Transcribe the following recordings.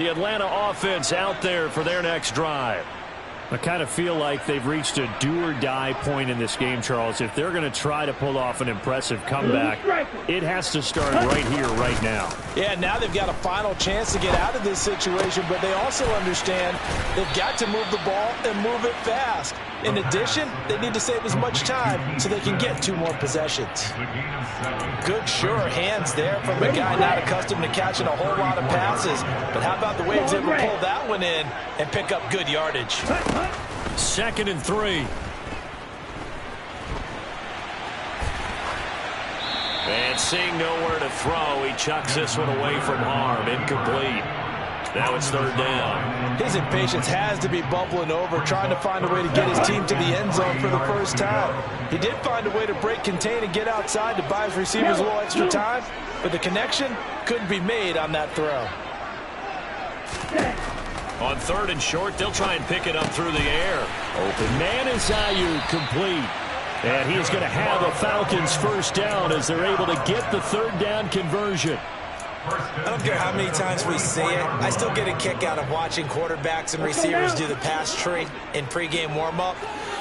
The Atlanta offense out there for their next drive. I kind of feel like they've reached a do-or-die point in this game, Charles. If they're going to try to pull off an impressive comeback, it has to start right here, right now. Yeah, now they've got a final chance to get out of this situation, but they also understand they've got to move the ball and move it fast. In addition, they need to save as much time so they can get 2 more possessions. Good, sure hands there from the guy not accustomed to catching a whole lot of passes. But how about the way he's able to pull that one in and pick up good yardage? 2nd and 3. And seeing nowhere to throw, he chucks this one away from harm. Incomplete. Now it's 3rd down. His impatience has to be bubbling over, trying to find a way to get his team to the end zone for the first time. He did find a way to break, contain, and get outside to buy his receivers a little extra time, but the connection couldn't be made on that throw. On 3rd and short, they'll try and pick it up through the air. Open man is Ayuk, complete. And he is going to have a Falcons first down as they're able to get the 3rd down conversion. I don't care how many times we see it. I still get a kick out of watching quarterbacks and receivers do the pass tree in pregame warm-up.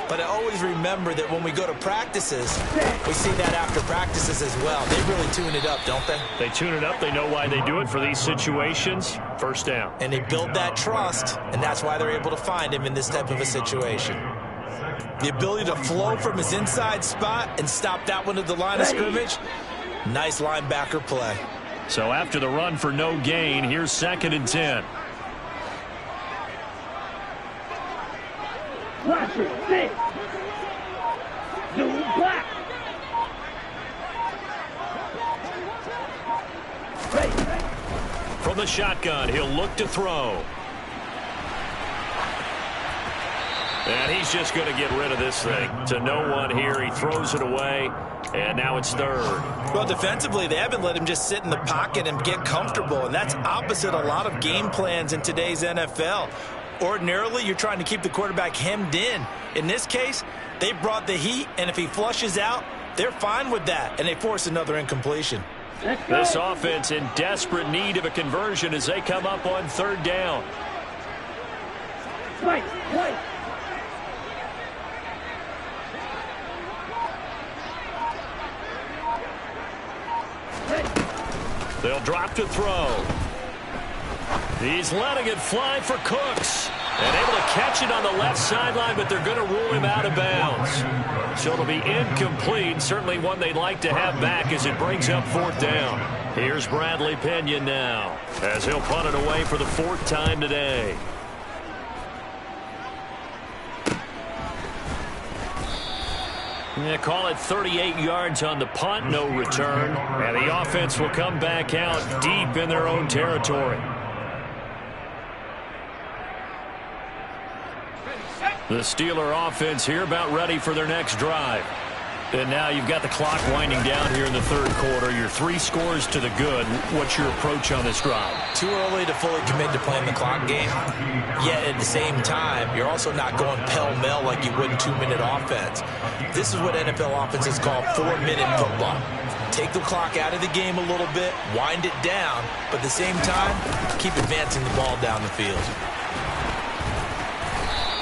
But I always remember that when we go to practices, we see that after practices as well. They really tune it up, don't they? They tune it up. They know why they do it for these situations. First down. And they build that trust, and that's why they're able to find him in this type of a situation. The ability to flow from his inside spot and stop that one at the line of scrimmage. Nice linebacker play. So after the run for no gain, here's 2nd and 10. From the shotgun, he'll look to throw. And he's just going to get rid of this thing. To no one here. He throws it away. And now it's 3rd. Well, defensively, they haven't let him just sit in the pocket and get comfortable. And that's opposite a lot of game plans in today's NFL. Ordinarily, you're trying to keep the quarterback hemmed in. In this case, they brought the heat. And if he flushes out, they're fine with that. And they force another incompletion. This offense in desperate need of a conversion as they come up on 3rd down. They'll drop to throw. He's letting it fly for Cooks. And able to catch it on the left sideline, but they're going to rule him out of bounds. So it'll be incomplete. Certainly one they'd like to have back as it brings up 4th down. Here's Bradley Pinion now as he'll punt it away for the 4th time today. Call it 38 yards on the punt, no return. And the offense will come back out deep in their own territory. The Steeler offense here about ready for their next drive. And now you've got the clock winding down here in the 3rd quarter. You're 3 scores to the good. What's your approach on this drive? Too early to fully commit to playing the clock game. Yet at the same time, you're also not going pell-mell like you would in 2-minute offense. This is what NFL offenses call 4-minute football. Take the clock out of the game a little bit, wind it down, but at the same time, keep advancing the ball down the field.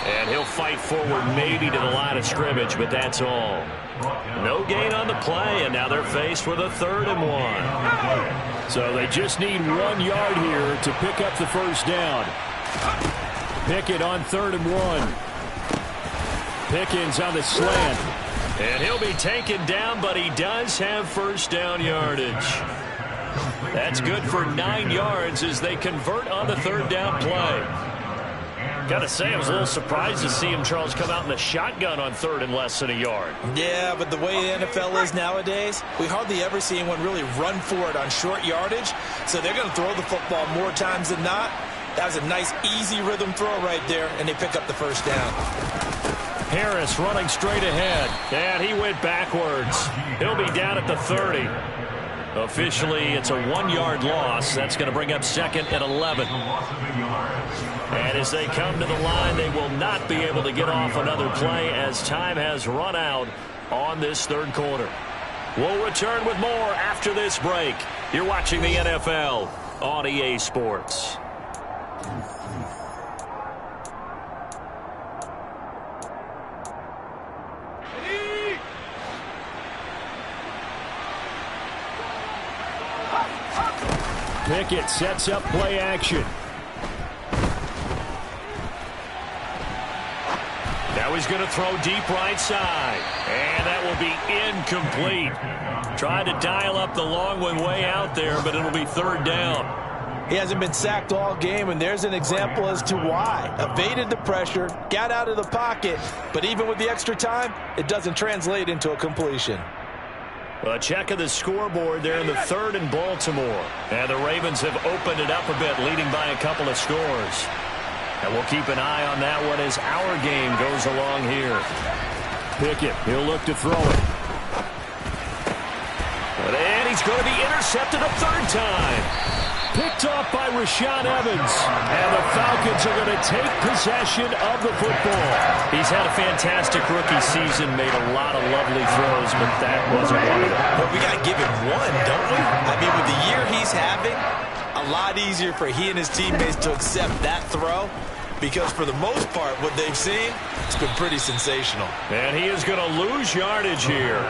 And he'll fight forward maybe to the line of scrimmage, but that's all. No gain on the play, and now they're faced with a 3rd and 1. So they just need 1 yard here to pick up the first down. Pickett on 3rd and 1. Pickens on the slant. And he'll be taken down, but he does have first down yardage. That's good for 9 yards as they convert on the 3rd down play. Got to say, I was a little surprised to see him, Charles, come out in the shotgun on 3rd and less than a yard. Yeah, but the way the NFL is nowadays, we hardly ever see anyone really run for it on short yardage. So they're going to throw the football more times than not. That was a nice, easy rhythm throw right there, and they pick up the first down. Harris running straight ahead, and he went backwards. He'll be down at the 30. Officially, it's a 1-yard loss. That's going to bring up 2nd and 11. And as they come to the line, they will not be able to get off another play as time has run out on this 3rd quarter. We'll return with more after this break. You're watching the NFL on EA Sports. Pickett sets up play action. Now he's going to throw deep right side. And that will be incomplete. Tried to dial up the long one way out there, but it'll be third down. He hasn't been sacked all game, and there's an example as to why. Evaded the pressure, got out of the pocket, but even with the extra time, it doesn't translate into a completion. A check of the scoreboard there in the third in Baltimore. And the Ravens have opened it up a bit, leading by a couple of scores. And we'll keep an eye on that one as our game goes along here. Pickett, he'll look to throw it. And he's going to be intercepted a third time. Picked off by Rashaan Evans. And the Falcons are going to take possession of the football. He's had a fantastic rookie season, made a lot of lovely throws, but that wasn't one of them. But we got to give him one, don't we? I mean, with the year he's having, a lot easier for he and his teammates to accept that throw, because for the most part, what they've seen, it's been pretty sensational. And he is going to lose yardage here.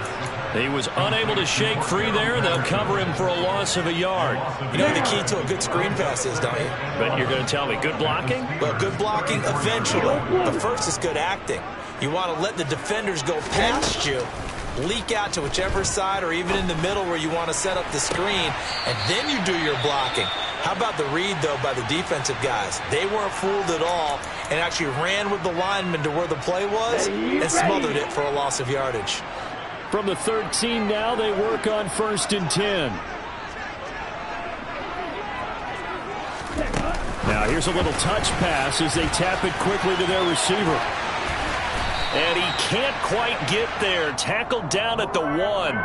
He was unable to shake free there, and they'll cover him for a loss of a yard. You know what the key to a good screen pass is, don't you? But you're going to tell me, good blocking? Well, good blocking eventually, but first is good acting. You want to let the defenders go past you, leak out to whichever side or even in the middle where you want to set up the screen, and then you do your blocking. How about the read, though, by the defensive guys? They weren't fooled at all and actually ran with the lineman to where the play was and smothered it for a loss of yardage. From the 13 now, they work on 1st and 10. Now here's a little touch pass as they tap it quickly to their receiver. And he can't quite get there. Tackled down at the 1.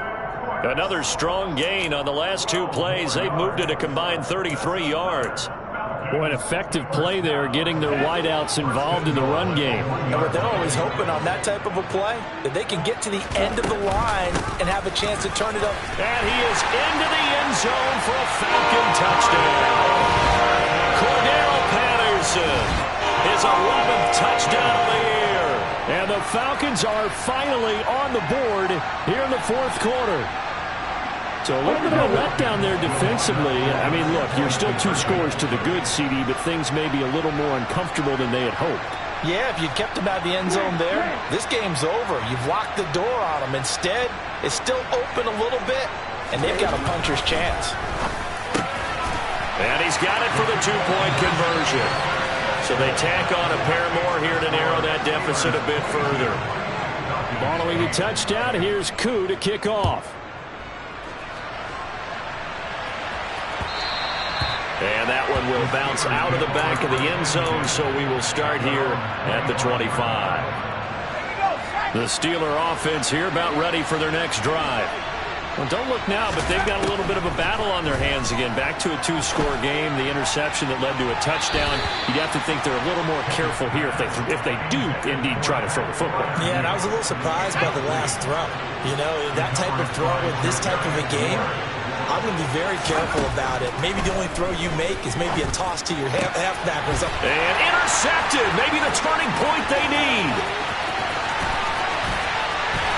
Another strong gain on the last 2 plays. They've moved it a combined 33 yards. Boy, an effective play there, getting their wideouts involved in the run game. And what they're always hoping on that type of a play, that they can get to the end of the line and have a chance to turn it up. And he is into the end zone for a Falcon touchdown. Cordell Patterson, his 11th touchdown of the year. And the Falcons are finally on the board here in the 4th quarter. So a little bit of a letdown there defensively. I mean, look, you're still 2 scores to the good, CD, but things may be a little more uncomfortable than they had hoped. Yeah, if you'd kept them out of the end zone there, this game's over. You've locked the door on them. Instead, it's still open a little bit, and they've got a puncher's chance. And he's got it for the 2-point conversion. So they tack on a pair more here to narrow that deficit a bit further. Following the touchdown, here's Koo to kick off. And that one will bounce out of the back of the end zone, so we will start here at the 25. The Steeler offense here about ready for their next drive. Well, don't look now, but they've got a little bit of a battle on their hands again. Back to a 2-score game, the interception that led to a touchdown. You'd have to think they're a little more careful here if they do indeed try to throw the football. Yeah, and I was a little surprised by the last throw. You know, that type of throw in this type of a game, I'm going to be very careful about it. Maybe the only throw you make is maybe a toss to your halfback or something. And intercepted. Maybe the turning point they need.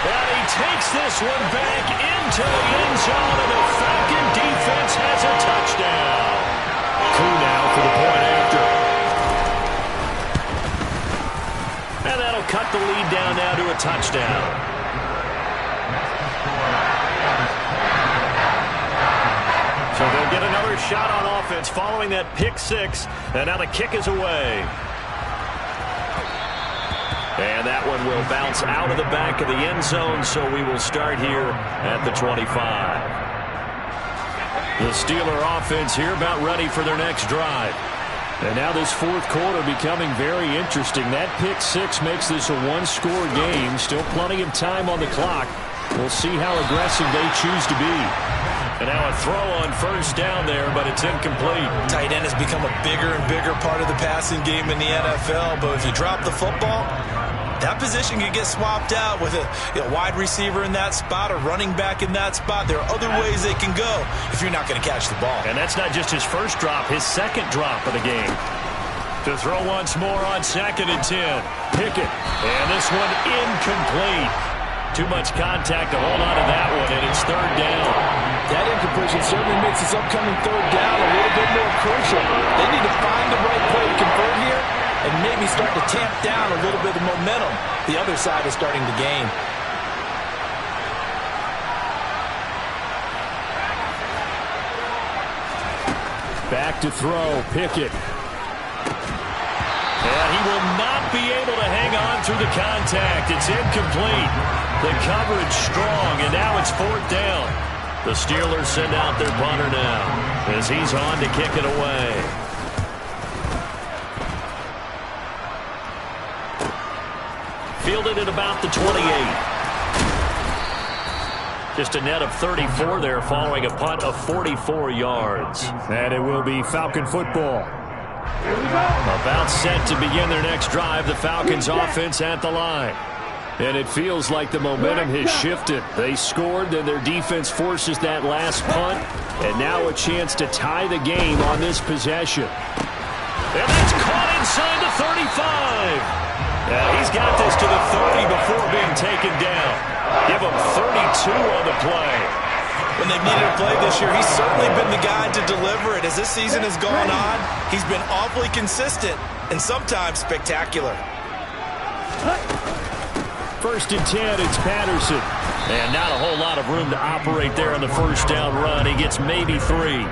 And he takes this one back into the end zone, and the Falcon defense has a touchdown. Koo now for the point after. And that'll cut the lead down now to a touchdown. So they'll get another shot on offense following that pick 6. And now the kick is away. And that one will bounce out of the back of the end zone, so we will start here at the 25. The Steeler offense here about ready for their next drive. And now this 4th quarter becoming very interesting. That pick 6 makes this a 1-score game. Still plenty of time on the clock. We'll see how aggressive they choose to be. And now a throw on 1st down there, but it's incomplete. Tight end has become a bigger and bigger part of the passing game in the NFL, but if you drop the football, that position can get swapped out with a wide receiver in that spot, a running back in that spot. There are other ways they can go if you're not going to catch the ball. And that's not just his first drop, his 2nd drop of the game. To throw once more on 2nd and 10. Pickett. And this one incomplete. Too much contact to hold on to that one, and it's third down. That incompletion certainly makes this upcoming third down a little bit more crucial. They need to find the right play to convert here and maybe start to tamp down a little bit of momentum the other side is starting to gain. Back to throw, Pickett. And he will not be able to hang on through the contact. It's incomplete. The coverage strong, and now it's fourth down. The Steelers send out their punter now as he's on to kick it away. Fielded at about the 28. Just a net of 34 there following a punt of 44 yards. And it will be Falcon football. About set to begin their next drive. The Falcons offense at the line. And it feels like the momentum has shifted. They scored, then their defense forces that last punt. And now a chance to tie the game on this possession. And that's caught inside the 35. Yeah, he's got this to the 30 before being taken down. Give him 32 on the play. When they've needed a play this year, he's certainly been the guy to deliver it. As this season has gone on, he's been awfully consistent and sometimes spectacular. First and 10, it's Patterson. And not a whole lot of room to operate there on the first down run. He gets maybe 3.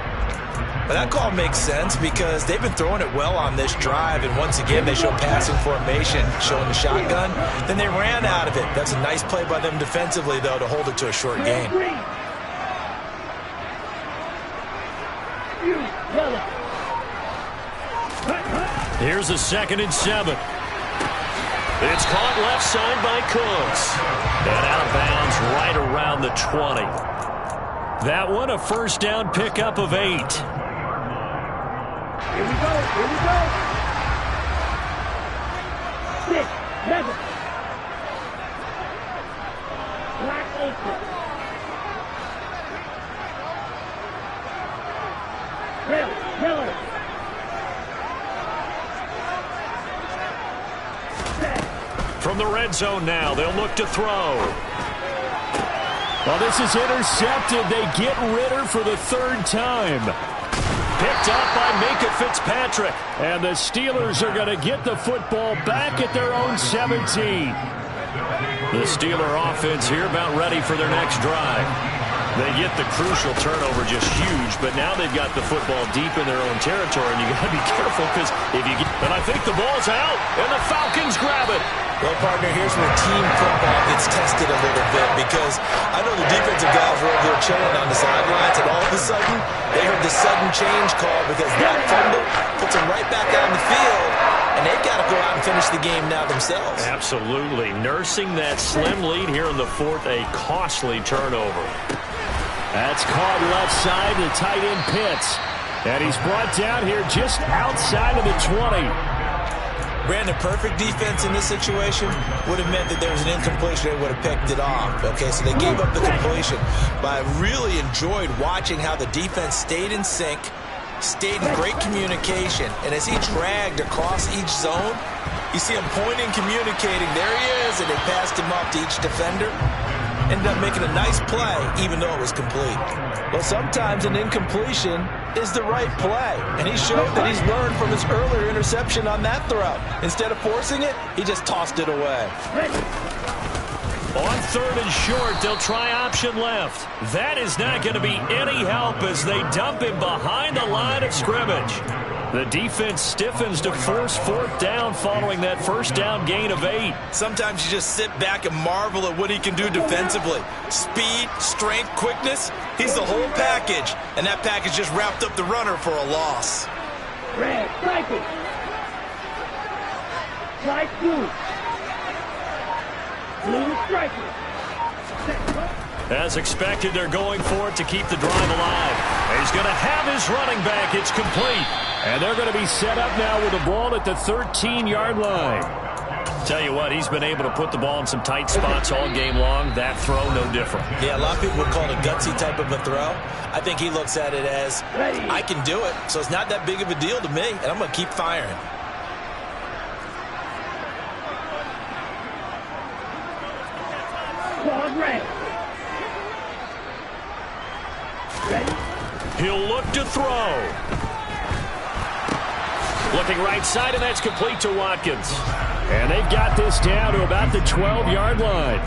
But that call makes sense because they've been throwing it well on this drive, and once again they show passing formation, showing the shotgun. Then they ran out of it. That's a nice play by them defensively, though, to hold it to a short gain. Here's a 2nd and 7. It's caught left side by Cooks. And out of bounds right around the 20. That one a first down pickup of 8. Here we go, here we go. 6, 7. Black 8. Miller. From the red zone now, they'll look to throw. Well, this is intercepted. They get Ritter for the 3rd time. Picked up by Minkah Fitzpatrick. And the Steelers are going to get the football back at their own 17. The Steeler offense here about ready for their next drive. They get the crucial turnover, just huge, but now they've got the football deep in their own territory, and you got to be careful because if you get... And I think the ball's out, and the Falcons grab it. Well, partner, here's where team football gets tested a little bit because I know the defensive guys were over there chilling on the sidelines, and all of a sudden, they heard the sudden change call because that fumble puts them right back out on the field, and they've got to go out and finish the game now themselves. Absolutely. Nursing that slim lead here in the 4th, a costly turnover. That's caught left side to tight end Pitts. And he's brought down here just outside of the 20. Brandon, perfect defense in this situation would have meant that there was an incompletion. They would have picked it off. Okay, so they gave up the completion. But I really enjoyed watching how the defense stayed in sync, stayed in great communication. And as he dragged across each zone, you see him pointing, communicating. There he is, and they passed him off to each defender. Ended up making a nice play, even though it was complete. Well, sometimes an incompletion is the right play. And he showed that he's learned from his earlier interception on that throw. Instead of forcing it, he just tossed it away. On 3rd and short, they'll try option left. That is not going to be any help as they dump him behind the line of scrimmage. The defense stiffens to force 4th down following that first down gain of 8. Sometimes you just sit back and marvel at what he can do defensively. Speed, strength, quickness, he's the whole package. And that package just wrapped up the runner for a loss. Red, striker. Slide 2. Blue striker. As expected, they're going for it to keep the drive alive. He's going to have his running back. It's complete. And they're going to be set up now with the ball at the 13-yard line. Tell you what, he's been able to put the ball in some tight spots all game long. That throw, no different. Yeah, a lot of people would call it a gutsy type of a throw. I think he looks at it as, I can do it, so it's not that big of a deal to me, and I'm going to keep firing. Squad red. Ready? He'll look to throw. Looking right side, and that's complete to Watkins. And they've got this down to about the 12-yard line.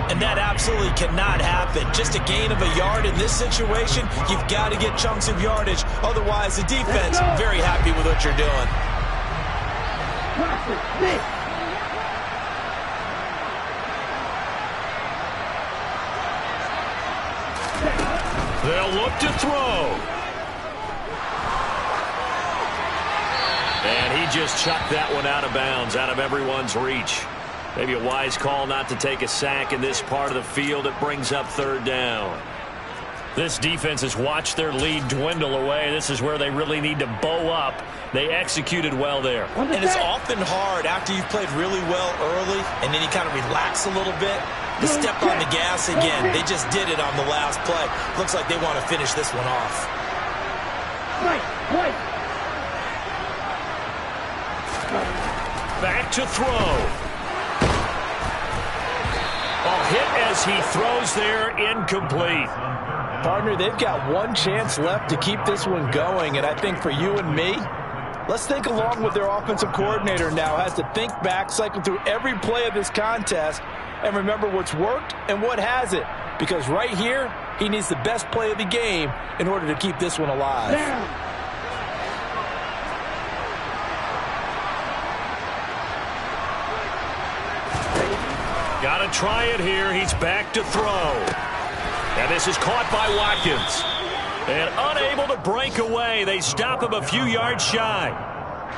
And that absolutely cannot happen. Just a gain of a yard in this situation, you've got to get chunks of yardage. Otherwise, the defense very happy with what you're doing. Process this. They'll look to throw. And he just chucked that one out of bounds, out of everyone's reach. Maybe a wise call not to take a sack in this part of the field. It brings up third down. This defense has watched their lead dwindle away. This is where they really need to bow up. They executed well there. And it's often hard after you've played really well early and then you kind of relax a little bit to step on the gas again. They just did it on the last play. Looks like they want to finish this one off. Right. Back to throw. Hit as he throws there, incomplete. Partner, they've got one chance left to keep this one going, and I think for you and me, let's think along with their offensive coordinator now. Has to think back, cycle through every play of this contest, and remember what's worked and what hasn't. Because right here, he needs the best play of the game in order to keep this one alive. Down. Got to try it here. He's back to throw. And this is caught by Watkins. And unable to break away. They stop him a few yards shy.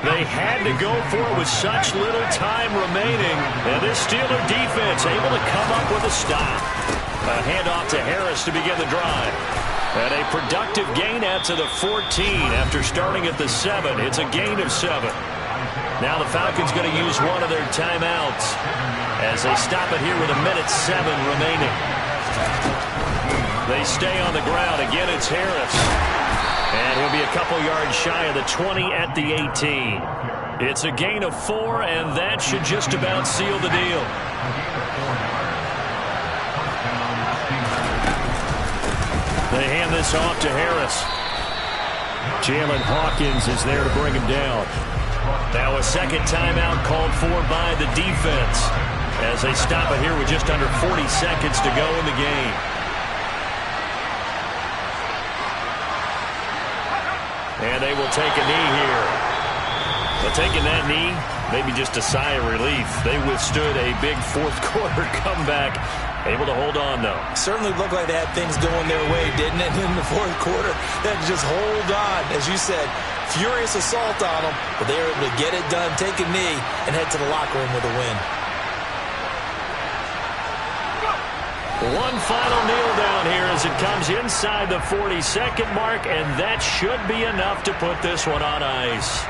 They had to go for it with such little time remaining. And this Steeler defense able to come up with a stop. A handoff to Harris to begin the drive. And a productive gain out to the 14 after starting at the 7. It's a gain of 7. Now the Falcons going to use one of their timeouts as they stop it here with 1:07 remaining. They stay on the ground. Again, it's Harris. And he'll be a couple yards shy of the 20 at the 18. It's a gain of 4, and that should just about seal the deal. They hand this off to Harris. Jalen Hawkins is there to bring him down. Now a second timeout called for by the defense as they stop it here with just under 40 seconds to go in the game. And they will take a knee here. But taking that knee, maybe just a sigh of relief. They withstood a big fourth quarter comeback. Able to hold on, though. Certainly looked like they had things going their way, didn't it? In the fourth quarter, they had to just hold on. As you said, furious assault on them, but they were able to get it done, take a knee, and head to the locker room with a win. One final kneel down here as it comes inside the 40-second mark, and that should be enough to put this one on ice.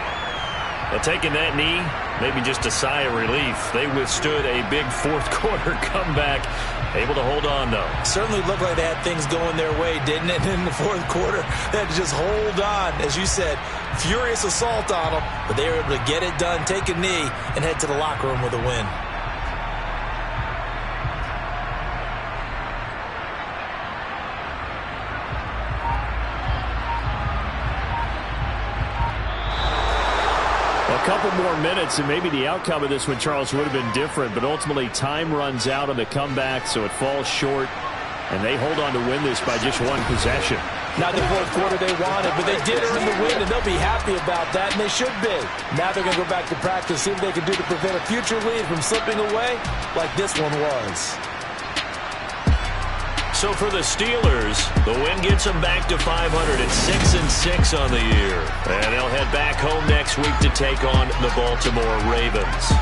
But taking that knee, maybe just a sigh of relief. They withstood a big fourth quarter comeback. Able to hold on, though. Certainly looked like they had things going their way, didn't it? In the fourth quarter, they had to just hold on. As you said, furious assault on them, but they were able to get it done, take a knee, and head to the locker room with a win. A couple more minutes, and maybe the outcome of this one, Charles, would have been different. But ultimately, time runs out on the comeback, so it falls short. And they hold on to win this by just one possession. Not the fourth quarter they wanted, but they did earn the win, and they'll be happy about that, and they should be. Now they're going to go back to practice, see what they can do to prevent a future lead from slipping away like this one was. So for the Steelers, the win gets them back to 500 at 6-6 on the year. And they'll head back home next week to take on the Baltimore Ravens.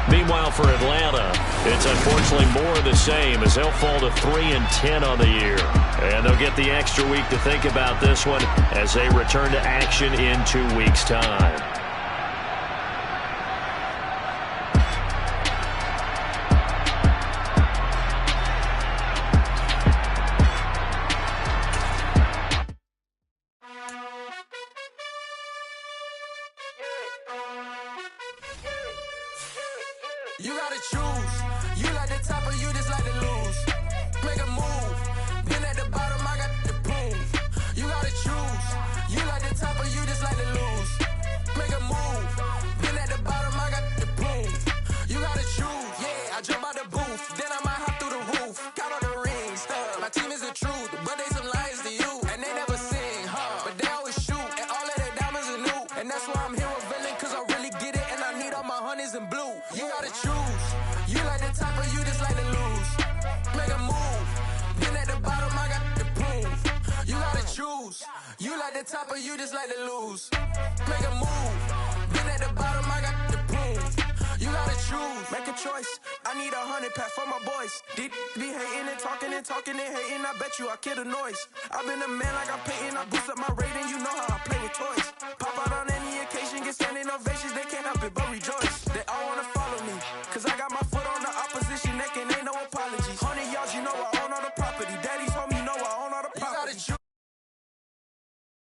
Meanwhile, for Atlanta, it's unfortunately more of the same as they'll fall to 3-10 on the year. And they'll get the extra week to think about this one as they return to action in 2 weeks' time. You gotta choose. You like the top or you just like to lose. you just like to lose. Make a move. Been at the bottom, I got the proof. You gotta choose. Yeah, I jump out the booth. Then I might hop through the roof. Count on the rings. My team is the truth, but they some liars to you. And they never sing, but they always shoot. And all of their diamonds are new. And that's why I'm here with villain, cause I really get it. And I need all my honeys in blue. You gotta choose. You like the top or you just like to lose. Make a move. Been at the bottom, I got the proof. You gotta choose. You like the top or you just like to lose. Make a move. Been at the bottom, I got the proof. You gotta choose. Make a choice. I need 100 pack for my boys. Be hating and talking and hating. I bet you I kill the noise. I've been a man like I'm Peyton. I boost up my rating. You know how I play with toys. Pop out on any occasion, get standing ovations. They can't